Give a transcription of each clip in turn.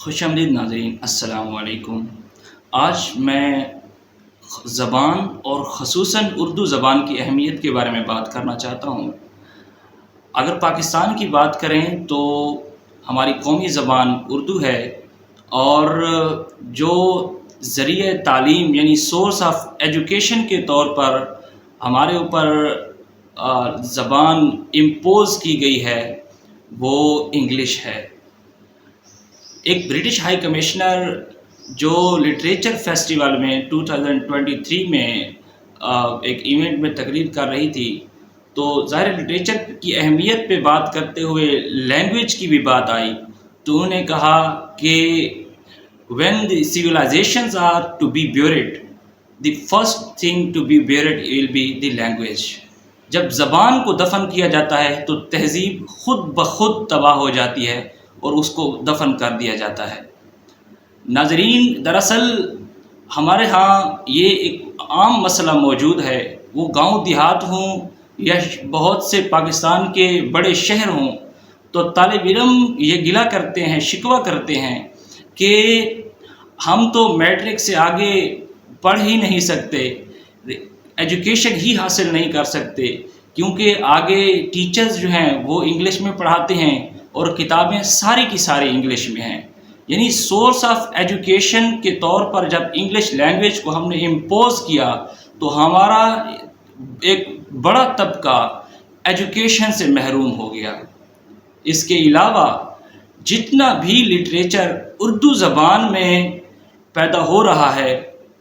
خوش آمدید ناظرین، السلام علیکم۔ آج میں زبان اور خصوصاً اردو زبان کی اہمیت کے بارے میں بات کرنا چاہتا ہوں۔ اگر پاکستان کی بات کریں تو ہماری قومی زبان اردو ہے، اور جو ذریعہ تعلیم یعنی سورس آف ایجوکیشن کے طور پر ہمارے اوپر زبان امپوز کی گئی ہے وہ انگلش ہے۔ ایک برٹش ہائی کمشنر جو لٹریچر فیسٹیول میں 2023 میں ایک ایونٹ میں تقریر کر رہی تھی، تو ظاہر لٹریچر کی اہمیت پہ بات کرتے ہوئے لینگویج کی بھی بات آئی، تو انہوں نے کہا کہ when the civilizations are to be buried, the first thing to be buried will be the language۔ جب زبان کو دفن کیا جاتا ہے تو تہذیب خود بخود تباہ ہو جاتی ہے اور اس کو دفن کر دیا جاتا ہے۔ ناظرین، دراصل ہمارے ہاں یہ ایک عام مسئلہ موجود ہے، وہ گاؤں دیہات ہوں یا بہت سے پاکستان کے بڑے شہر ہوں، تو طالب علم یہ گلہ کرتے ہیں، شکوہ کرتے ہیں کہ ہم تو میٹرک سے آگے پڑھ ہی نہیں سکتے، ایجوکیشن ہی حاصل نہیں کر سکتے، کیونکہ آگے ٹیچرز جو ہیں وہ انگلش میں پڑھاتے ہیں اور کتابیں ساری کی ساری انگلش میں ہیں۔ یعنی سورس آف ایجوکیشن کے طور پر جب انگلش لینگویج کو ہم نے امپوز کیا تو ہمارا ایک بڑا طبقہ ایجوکیشن سے محروم ہو گیا۔ اس کے علاوہ جتنا بھی لٹریچر اردو زبان میں پیدا ہو رہا ہے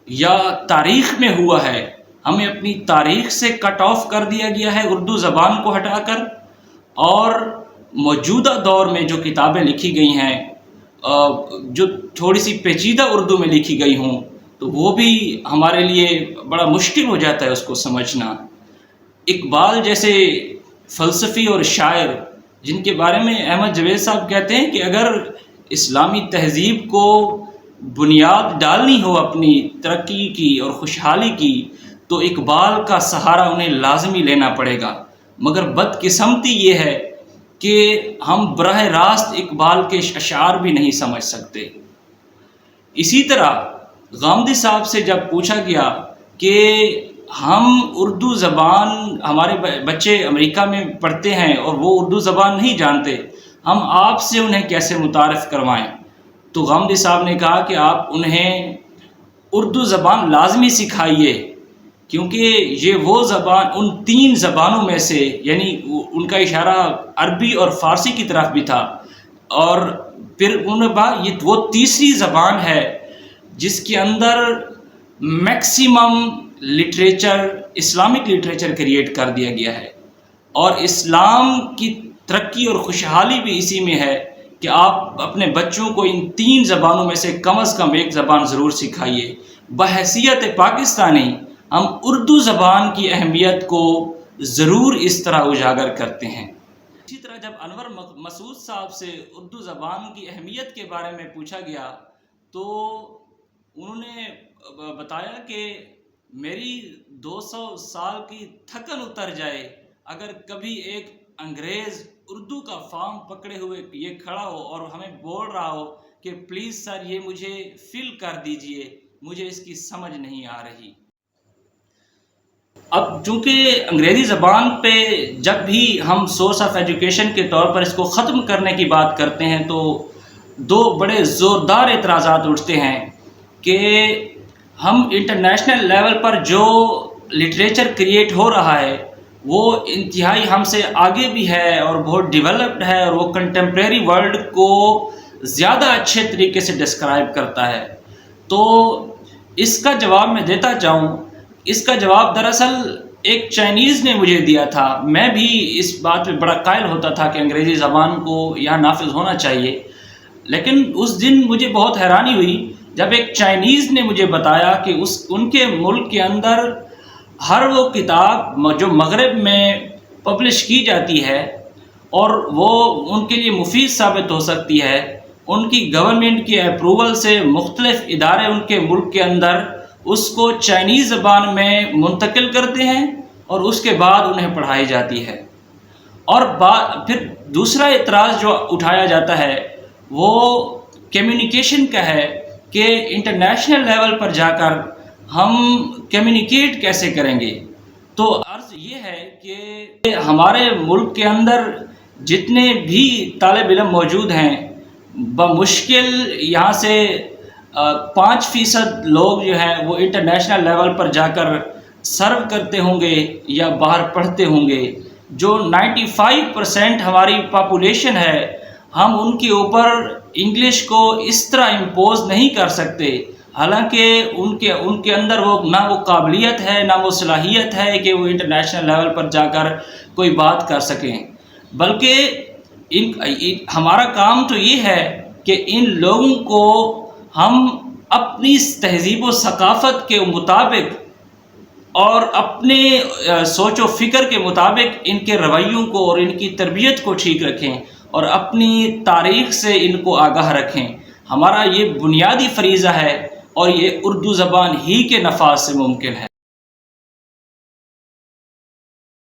یا تاریخ میں ہوا ہے، ہمیں اپنی تاریخ سے کٹ آف کر دیا گیا ہے اردو زبان کو ہٹا کر، اور موجودہ دور میں جو کتابیں لکھی گئی ہیں جو تھوڑی سی پیچیدہ اردو میں لکھی گئی ہوں تو وہ بھی ہمارے لیے بڑا مشکل ہو جاتا ہے اس کو سمجھنا۔ اقبال جیسے فلسفی اور شاعر، جن کے بارے میں احمد جوید صاحب کہتے ہیں کہ اگر اسلامی تہذیب کو بنیاد ڈالنی ہو اپنی ترقی کی اور خوشحالی کی تو اقبال کا سہارا انہیں لازمی لینا پڑے گا، مگر بدقسمتی یہ ہے کہ ہم براہ راست اقبال کے اشعار بھی نہیں سمجھ سکتے۔ اسی طرح غامدی صاحب سے جب پوچھا گیا کہ ہم اردو زبان، ہمارے بچے امریکہ میں پڑھتے ہیں اور وہ اردو زبان نہیں جانتے، ہم آپ سے انہیں کیسے متعارف کروائیں، تو غامدی صاحب نے کہا کہ آپ انہیں اردو زبان لازمی سکھائیے، کیونکہ یہ وہ زبان ان 3 زبانوں میں سے، یعنی ان کا اشارہ عربی اور فارسی کی طرف بھی تھا، اور پھر انہوں نے کہا یہ وہ تیسری زبان ہے جس کے اندر maximum literature, Islamic literature create کر دیا گیا ہے، اور اسلام کی ترقی اور خوشحالی بھی اسی میں ہے کہ آپ اپنے بچوں کو ان 3 زبانوں میں سے کم از کم ایک زبان ضرور سکھائیے۔ بحیثیت پاکستانی ہم اردو زبان کی اہمیت کو ضرور اس طرح اجاگر کرتے ہیں۔ اسی طرح جب انور مسعود صاحب سے اردو زبان کی اہمیت کے بارے میں پوچھا گیا تو انہوں نے بتایا کہ میری 200 سال کی تھکن اتر جائے اگر کبھی ایک انگریز اردو کا فارم پکڑے ہوئے یہ کھڑا ہو اور ہمیں بول رہا ہو کہ پلیز سر یہ مجھے فل کر دیجئے، مجھے اس کی سمجھ نہیں آ رہی۔ اب چونکہ انگریزی زبان پہ جب بھی ہم سورس آف ایجوکیشن کے طور پر اس کو ختم کرنے کی بات کرتے ہیں تو 2 بڑے زوردار اعتراضات اٹھتے ہیں کہ ہم انٹرنیشنل لیول پر جو لٹریچر کریٹ ہو رہا ہے وہ انتہائی ہم سے آگے بھی ہے اور بہت ڈیولپڈ ہے، اور وہ کنٹمپریری ورلڈ کو زیادہ اچھے طریقے سے ڈسکرائب کرتا ہے۔ تو اس کا جواب میں دیتا چاہوں، اس کا جواب دراصل ایک چائنیز نے مجھے دیا تھا۔ میں بھی اس بات پہ بڑا قائل ہوتا تھا کہ انگریزی زبان کو یہاں نافذ ہونا چاہیے، لیکن اس دن مجھے بہت حیرانی ہوئی جب ایک چائنیز نے مجھے بتایا کہ ان کے ملک کے اندر ہر وہ کتاب جو مغرب میں پبلش کی جاتی ہے اور وہ ان کے لیے مفید ثابت ہو سکتی ہے، ان کی گورنمنٹ کی اپروول سے مختلف ادارے ان کے ملک کے اندر اس کو چائنیز زبان میں منتقل کرتے ہیں اور اس کے بعد انہیں پڑھائی جاتی ہے۔ اور پھر دوسرا اعتراض جو اٹھایا جاتا ہے وہ کمیونیکیشن کا ہے کہ انٹرنیشنل لیول پر جا کر ہم کمیونیکیٹ کیسے کریں گے۔ تو عرض یہ ہے کہ ہمارے ملک کے اندر جتنے بھی طالب علم موجود ہیں بمشکل یہاں سے 5% لوگ جو ہیں وہ انٹرنیشنل لیول پر جا کر سرو کرتے ہوں گے یا باہر پڑھتے ہوں گے۔ جو 95% ہماری پاپولیشن ہے ہم ان کے اوپر انگلش کو اس طرح امپوز نہیں کر سکتے، حالانکہ ان کے اندر نہ وہ قابلیت ہے نہ وہ صلاحیت ہے کہ وہ انٹرنیشنل لیول پر جا کر کوئی بات کر سکیں، بلکہ ہمارا کام تو یہ ہے کہ ان لوگوں کو ہم اپنی تہذیب و ثقافت کے مطابق اور اپنے سوچ و فکر کے مطابق ان کے رویوں کو اور ان کی تربیت کو ٹھیک رکھیں اور اپنی تاریخ سے ان کو آگاہ رکھیں۔ ہمارا یہ بنیادی فریضہ ہے اور یہ اردو زبان ہی کے نفاذ سے ممکن ہے۔